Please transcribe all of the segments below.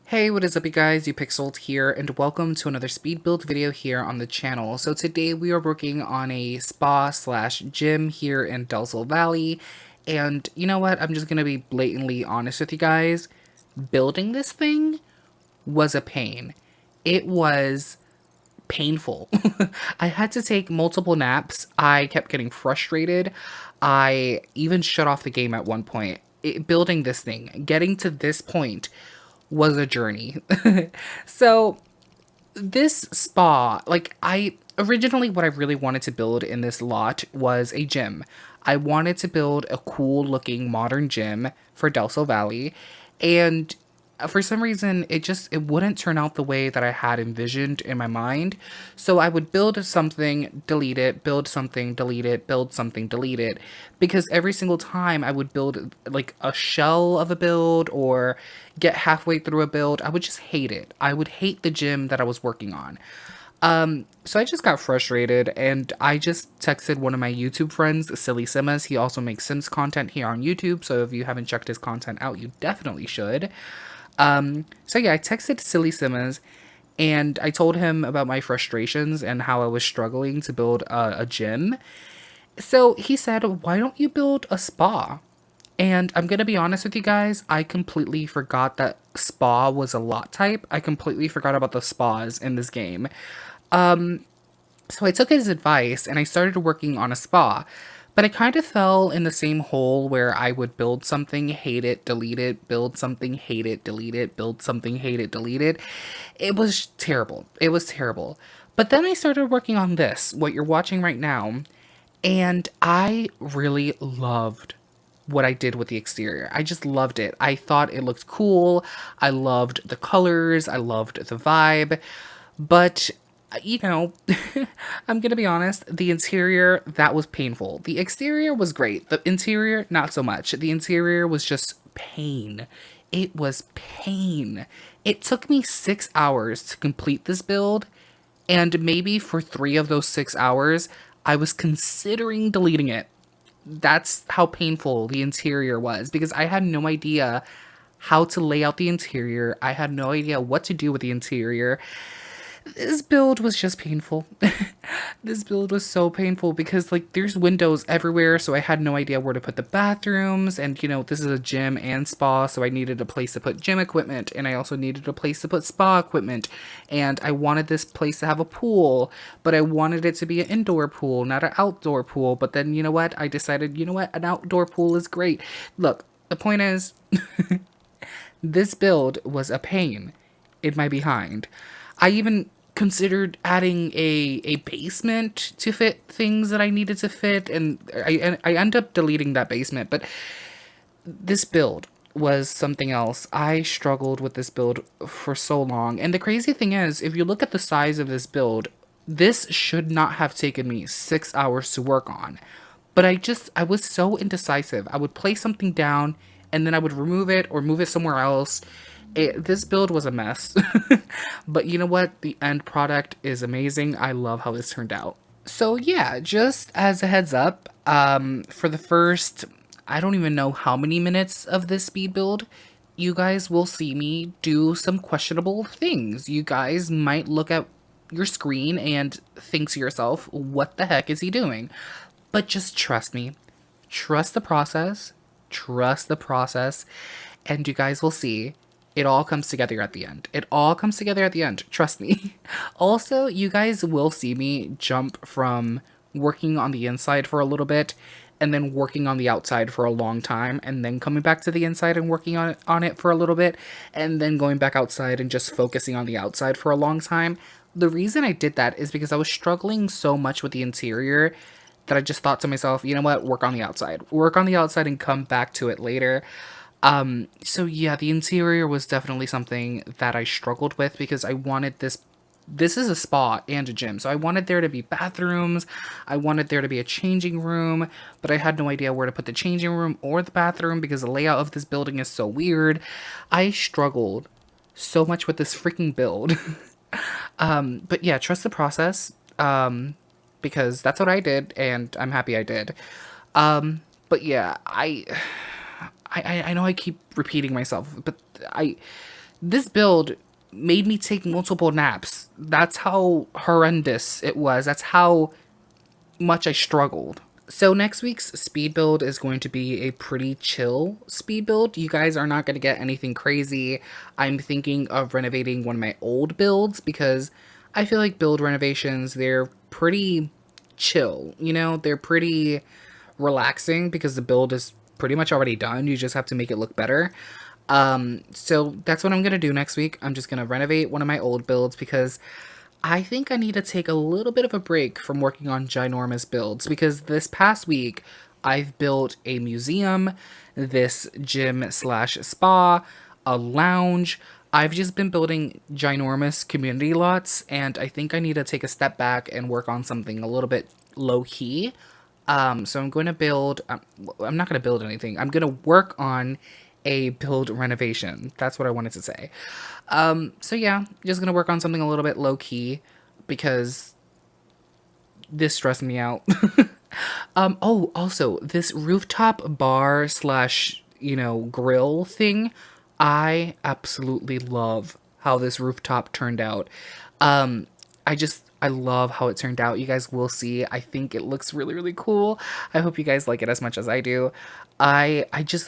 Hey, what is up you guys, you Pixeled here, and welcome to another speed build video here on the channel. So today we are working on a spa slash gym here in Delso Valley, and you know what, I'm just gonna be blatantly honest with you guys. Building this thing was a pain. It was painful. I had to take multiple naps, I kept getting frustrated, I even shut off the game at one point. Building this thing, getting to this point was a journey. So this spa, like I originally what I really wanted to build in this lot was a gym. I wanted to build a cool looking modern gym for Delso Valley, and for some reason it wouldn't turn out the way that I had envisioned in my mind. So I would build something, delete it, build something, delete it, build something, delete it, because every single time I would build like a shell of a build or get halfway through a build, I would just hate it. I would hate the gym that I was working on. So I just got frustrated and I just texted one of my YouTube friends, Silly Simas. He also makes Sims content here on YouTube, so if you haven't checked his content out, you definitely should. So yeah, I texted Silly Simmons and I told him about my frustrations and how I was struggling to build a gym. So he said, why don't you build a spa? And I'm gonna be honest with you guys, I completely forgot that spa was a lot type. I completely forgot about the spas in this game. So I took his advice and I started working on a spa. But I kind of fell in the same hole where I would build something, hate it, delete it, build something, hate it, delete it, build something, hate it, delete it. It was terrible. It was terrible. But then I started working on this, what you're watching right now, and I really loved what I did with the exterior. I just loved it. I thought it looked cool. I loved the colors. I loved the vibe. But you know, I'm gonna be honest, the interior, that was painful. The exterior was great. The interior, not so much. The interior was just pain. It was pain. It took me 6 hours to complete this build, and maybe for 3 of those 6 hours, I was considering deleting it. That's how painful the interior was because I had no idea how to lay out the interior. I had no idea what to do with the interior. This build was just painful. This build was so painful because like there's windows everywhere, so I had no idea where to put the bathrooms, and this is a gym and spa, so I needed a place to put gym equipment, and I also needed a place to put spa equipment, and I wanted this place to have a pool, but I wanted it to be an indoor pool, not an outdoor pool. But then you know what? I decided, you know what? An outdoor pool is great. Look, the point is this build was a pain in my behind. I even considered adding a basement to fit things that I needed to fit, and I end up deleting that basement. But this build was something else. I struggled with this build for so long. And the crazy thing is, if you look at the size of this build, this should not have taken me 6 hours to work on. But I was so indecisive. I would place something down and then I would remove it or move it somewhere else. This build was a mess. But you know what? The end product is amazing. I love how this turned out. So yeah, just as a heads up, for the first, I don't even know how many minutes of this speed build, you guys will see me do some questionable things. You guys might look at your screen and think to yourself, what the heck is he doing? But just trust me. Trust the process. Trust the process. And you guys will see it all comes together at the end. It all comes together at the end. Trust me. Also, you guys will see me jump from working on the inside for a little bit and then working on the outside for a long time and then coming back to the inside and working on it for a little bit and then going back outside and just focusing on the outside for a long time. The reason I did that is because I was struggling so much with the interior that I just thought to myself, you know what, work on the outside. Work on the outside and come back to it later. So yeah, the interior was definitely something that I struggled with because I wanted this is a spa and a gym, so I wanted there to be bathrooms, I wanted there to be a changing room, but I had no idea where to put the changing room or the bathroom because the layout of this building is so weird. I struggled so much with this freaking build. But yeah, trust the process, because that's what I did, and I'm happy I did. But yeah, I know I keep repeating myself, but This build made me take multiple naps. That's how horrendous it was. That's how much I struggled. So next week's speed build is going to be a pretty chill speed build. You guys are not going to get anything crazy. I'm thinking of renovating one of my old builds because I feel like build renovations, they're pretty chill. You know, they're pretty relaxing because the build is pretty much already done. You just have to make it look better. So that's what I'm going to do next week. I'm just going to renovate one of my old builds because I think I need to take a little bit of a break from working on ginormous builds because this past week I've built a museum, this gym slash spa, a lounge. I've just been building ginormous community lots, and I think I need to take a step back and work on something a little bit low key. So I'm going to build, I'm not going to build anything. I'm going to work on a build renovation. That's what I wanted to say. So yeah, just going to work on something a little bit low key because this stressed me out. Oh, also, this rooftop bar slash, grill thing, I absolutely love how this rooftop turned out. Um, I love how it turned out. You guys will see. I think it looks really, really cool. I hope you guys like it as much as I do. I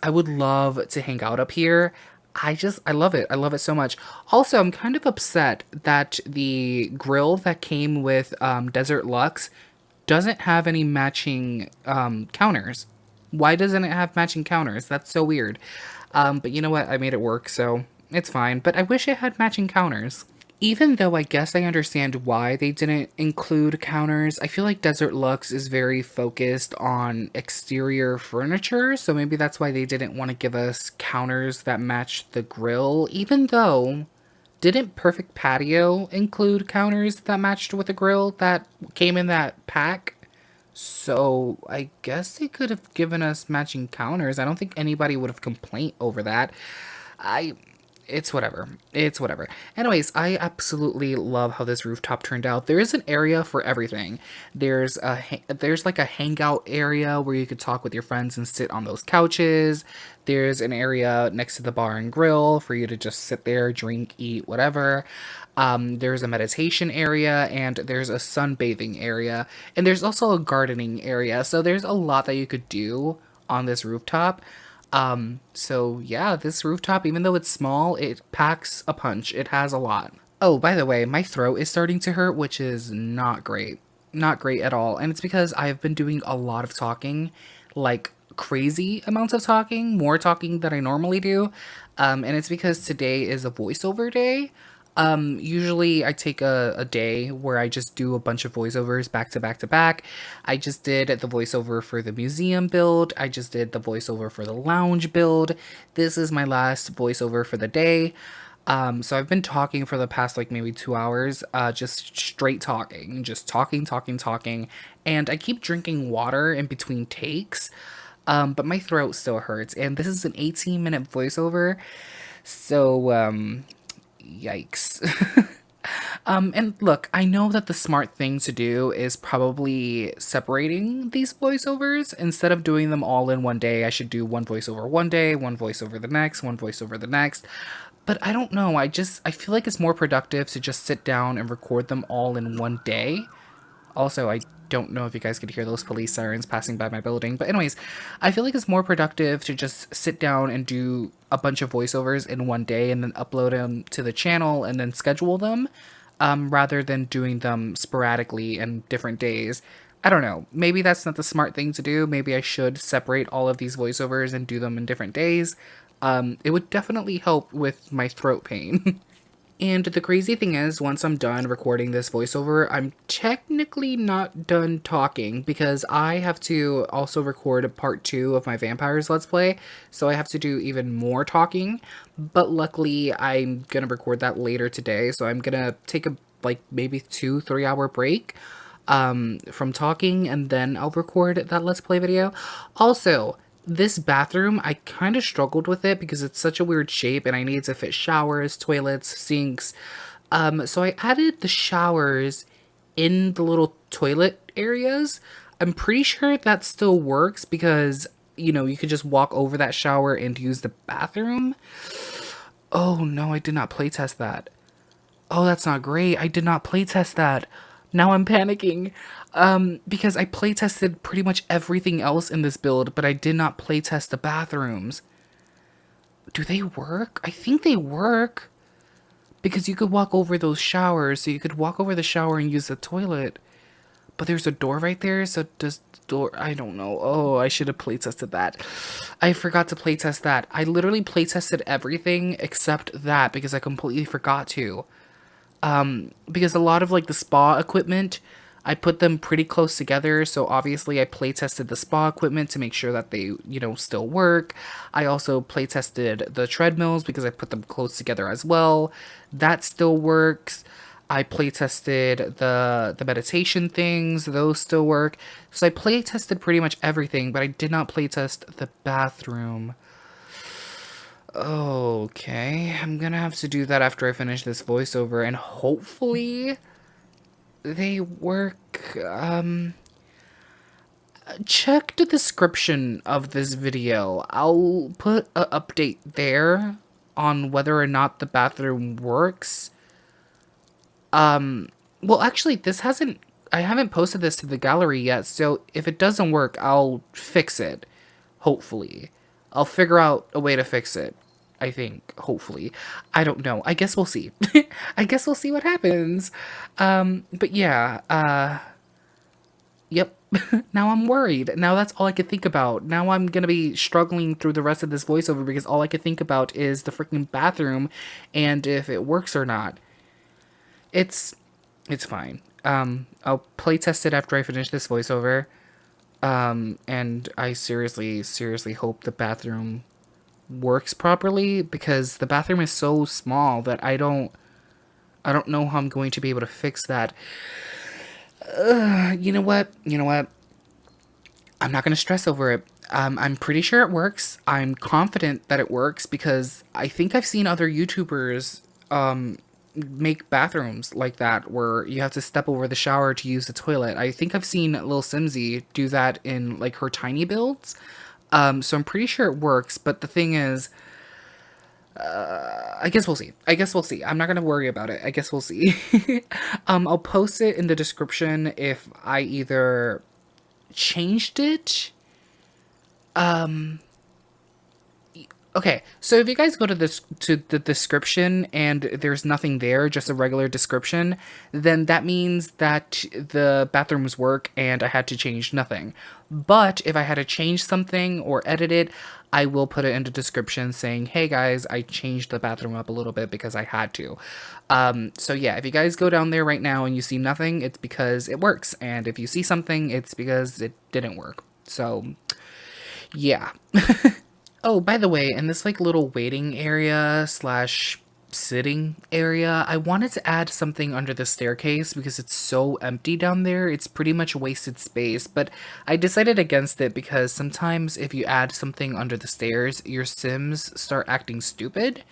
would love to hang out up here. I love it. I love it so much. Also, I'm kind of upset that the grill that came with Desert Luxe doesn't have any matching counters. Why doesn't it have matching counters? That's so weird. But you know what? I made it work, so it's fine. But I wish it had matching counters. Even though I guess I understand why they didn't include counters, I feel like Desert Luxe is very focused on exterior furniture, so maybe that's why they didn't want to give us counters that matched the grill, even though didn't Perfect Patio include counters that matched with the grill that came in that pack? So I guess they could have given us matching counters. I don't think anybody would have complained over that. I it's whatever. It's whatever. Anyways, I absolutely love how this rooftop turned out. There is an area for everything. There's like a hangout area where you could talk with your friends and sit on those couches. There's an area next to the bar and grill for you to just sit there, drink, eat, whatever. There's a meditation area and there's a sunbathing area. And there's also a gardening area. So there's a lot that you could do on this rooftop. So yeah, this rooftop, even though it's small, it packs a punch. It has a lot. Oh, by the way, my throat is starting to hurt, which is not great. Not great at all. And it's because I've been doing a lot of talking, like crazy amounts of talking, more talking than I normally do. And it's because today is a voiceover day. Usually I take a day where I just do a bunch of voiceovers back to back to back. I just did the voiceover for the museum build. I just did the voiceover for the lounge build. This is my last voiceover for the day. So I've been talking for the past like maybe 2 hours, just straight talking, just talking, talking, talking. And I keep drinking water in between takes. But my throat still hurts. And this is an 18-minute voiceover. So, yikes. And look, I know that the smart thing to do is probably separating these voiceovers. Instead of doing them all in one day, I should do one voiceover one day, one voiceover the next, one voiceover the next. But I don't know, I feel like it's more productive to just sit down and record them all in one day. Also, I don't know if you guys could hear those police sirens passing by my building. But anyways, I feel like it's more productive to just sit down and do a bunch of voiceovers in one day and then upload them to the channel and then schedule them, rather than doing them sporadically in different days. I don't know. Maybe that's not the smart thing to do. Maybe I should separate all of these voiceovers and do them in different days. It would definitely help with my throat pain. And the crazy thing is, once I'm done recording this voiceover, I'm technically not done talking because I have to also record part 2 of my Vampires Let's Play, so I have to do even more talking. But luckily, I'm gonna record that later today, so I'm gonna take a like maybe 2-3 hour break from talking, and then I'll record that Let's Play video. Also, this bathroom, I kind of struggled with it because it's such a weird shape and I need to fit showers, toilets, sinks. So I added the showers in the little toilet areas. I'm pretty sure that still works because, you could just walk over that shower and use the bathroom. Oh no, I did not playtest that. Oh, that's not great. I did not playtest that. Now I'm panicking. Because I playtested pretty much everything else in this build, but I did not playtest the bathrooms. Do they work? I think they work. Because you could walk over those showers, so you could walk over the shower and use the toilet. But there's a door right there, so does the door... I don't know. Oh, I should have playtested that. I forgot to playtest that. I literally playtested everything except that because I completely forgot to. Because a lot of like the spa equipment, I put them pretty close together. So obviously I play tested the spa equipment to make sure that they, still work. I also play tested the treadmills because I put them close together as well. That still works. I play tested the meditation things, those still work. So I play tested pretty much everything, but I did not play test the bathroom. Okay, I'm gonna have to do that after I finish this voiceover, and hopefully they work. Check the description of this video. I'll put an update there on whether or not the bathroom works. Well, actually, I haven't posted this to the gallery yet, so if it doesn't work, I'll fix it. Hopefully. I'll figure out a way to fix it. I think, hopefully. I don't know. I guess we'll see. I guess we'll see what happens. But yeah, yep. Now I'm worried. Now that's all I can think about. Now I'm gonna be struggling through the rest of this voiceover because all I can think about is the freaking bathroom and if it works or not. It's fine. I'll play test it after I finish this voiceover. And I seriously hope the bathroom works properly because the bathroom is so small that I don't know how I'm going to be able to fix that. You know what? I'm not going to stress over it. I'm pretty sure it works. I'm confident that it works because I think I've seen other YouTubers make bathrooms like that where you have to step over the shower to use the toilet. I think I've seen Lil Simsy do that in like her tiny builds. So I'm pretty sure it works, but the thing is, I guess we'll see. I'm not gonna worry about it. I guess we'll see. I'll post it in the description if I either changed it. Okay, so if you guys go to the description and there's nothing there, just a regular description, then that means that the bathrooms work and I had to change nothing. But if I had to change something or edit it, I will put it in the description saying, hey guys, I changed the bathroom up a little bit because I had to. So yeah, if you guys go down there right now and you see nothing, it's because it works. And if you see something, it's because it didn't work. So yeah. Oh, by the way, in this like little waiting area slash sitting area, I wanted to add something under the staircase because it's so empty down there. It's pretty much wasted space, but I decided against it because sometimes if you add something under the stairs, your Sims start acting stupid.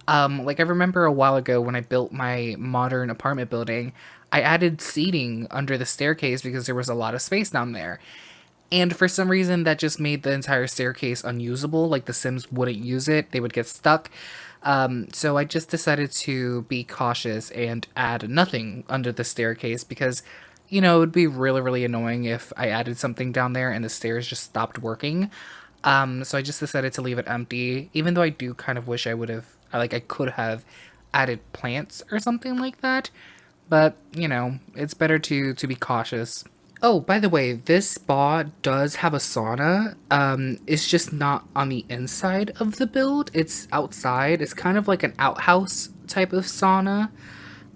Like I remember a while ago when I built my modern apartment building, I added seating under the staircase because there was a lot of space down there. And for some reason, that just made the entire staircase unusable. Like, the Sims wouldn't use it. They would get stuck. So I just decided to be cautious and add nothing under the staircase because, it would be really annoying if I added something down there and the stairs just stopped working. So I just decided to leave it empty, even though I do kind of wish I would have, I could have added plants or something like that. But, it's better to be cautious. Oh, by the way, this spa does have a sauna. It's just not on the inside of the build. It's outside. It's kind of like an outhouse type of sauna.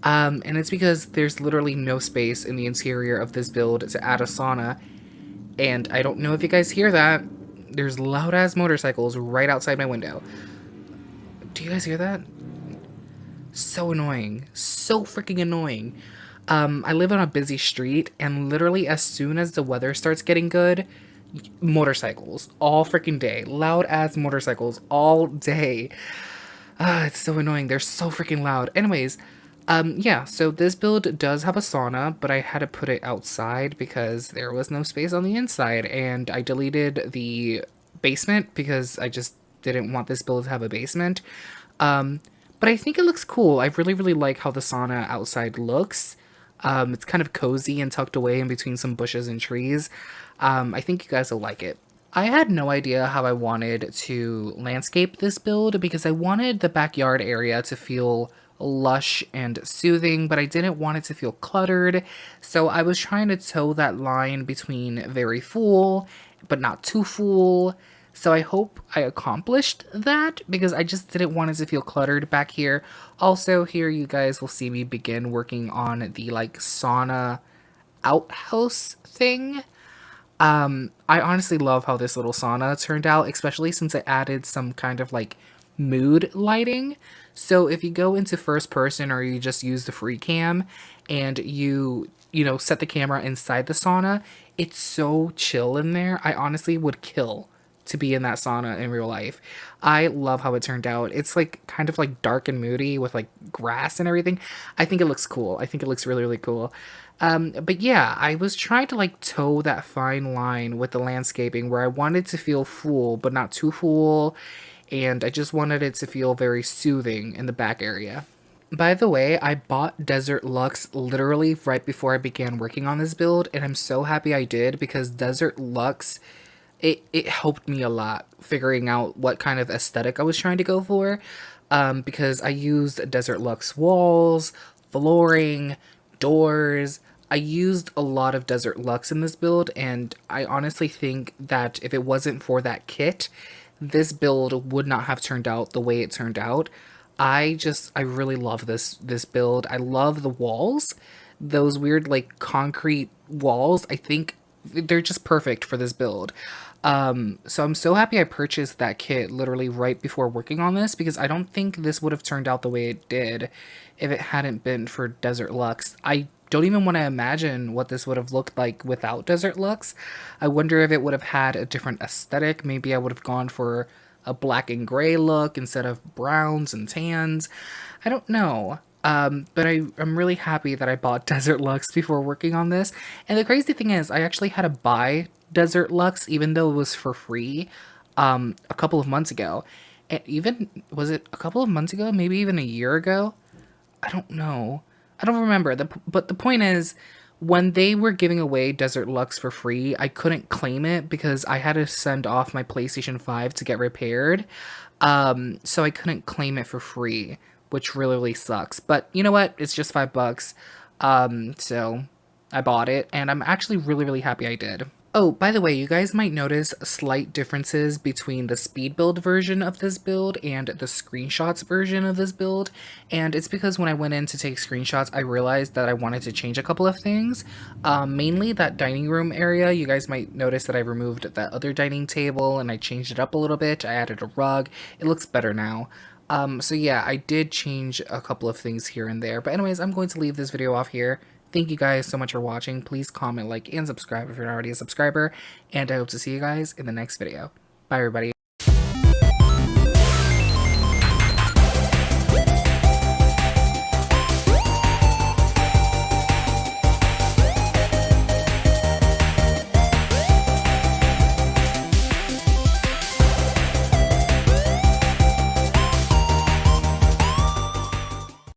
And it's because there's literally no space in the interior of this build to add a sauna. And I don't know if you guys hear that. There's loud-ass motorcycles right outside my window. Do you guys hear that? So annoying. So freaking annoying. I live on a busy street, and literally as soon as the weather starts getting good, motorcycles all freaking day. Loud ass motorcycles all day. It's so annoying. They're so freaking loud. Anyways, yeah, so this build does have a sauna, but I had to put it outside because there was no space on the inside, and I deleted the basement because I just didn't want this build to have a basement. But I think it looks cool. I really, really like how the sauna outside looks. It's kind of cozy and tucked away in between some bushes and trees. I think you guys will like it. I had no idea how I wanted to landscape this build because I wanted the backyard area to feel lush and soothing, but I didn't want it to feel cluttered. So I was trying to toe that line between very full, but not too full. So I hope I accomplished that because I just didn't want it to feel cluttered back here. Also, here you guys will see me begin working on the like sauna outhouse thing. I honestly love how this little sauna turned out, especially since I added some kind of like mood lighting. So if you go into first person or you just use the free cam and you know, set the camera inside the sauna, it's so chill in there. I honestly would kill to be in that sauna in real life. I love how it turned out. It's like kind of like dark and moody with like grass and everything. I think it looks cool. I think it looks really, really cool. But yeah, I was trying to like toe that fine line with the landscaping where I wanted to feel full, but not too full. And I just wanted it to feel very soothing in the back area. By the way, I bought Desert Luxe literally right before I began working on this build, and I'm so happy I did because Desert Luxe it helped me a lot figuring out what kind of aesthetic I was trying to go for. Because I used Desert Luxe walls, flooring, doors. I used a lot of Desert Luxe in this build, and I honestly think that if it wasn't for that kit, this build would not have turned out the way it turned out. I really love this build. I love the walls. Those weird like concrete walls. I think they're just perfect for this build. So I'm so happy I purchased that kit literally right before working on this because I don't think this would have turned out the way it did if it hadn't been for Desert Luxe. I don't even want to imagine what this would have looked like without Desert Luxe. I wonder if it would have had a different aesthetic. Maybe I would have gone for a black and gray look instead of browns and tans. I don't know. But I'm really happy that I bought Desert Luxe before working on this. And the crazy thing is, I actually had to buy Desert Luxe even though it was for free a couple of months ago. And even, was it a couple of months ago? Maybe even a year ago? I don't know. I don't remember. But the point is, when they were giving away Desert Luxe for free, I couldn't claim it because I had to send off my PlayStation 5 to get repaired. So I couldn't claim it for free, which really, really sucks. But you know what? It's just $5. So I bought it, and I'm actually really, really happy I did. Oh, by the way, you guys might notice slight differences between the speed build version of this build and the screenshots version of this build, and it's because when I went in to take screenshots, I realized that I wanted to change a couple of things. Mainly that dining room area. You guys might notice that I removed that other dining table and I changed it up a little bit. I added a rug. It looks better now. So yeah, I did change a couple of things here and there, but anyways, I'm going to leave this video off here. Thank you guys so much for watching. Please comment, like, and subscribe if you're not already a subscriber. And I hope to see you guys in the next video. Bye, everybody.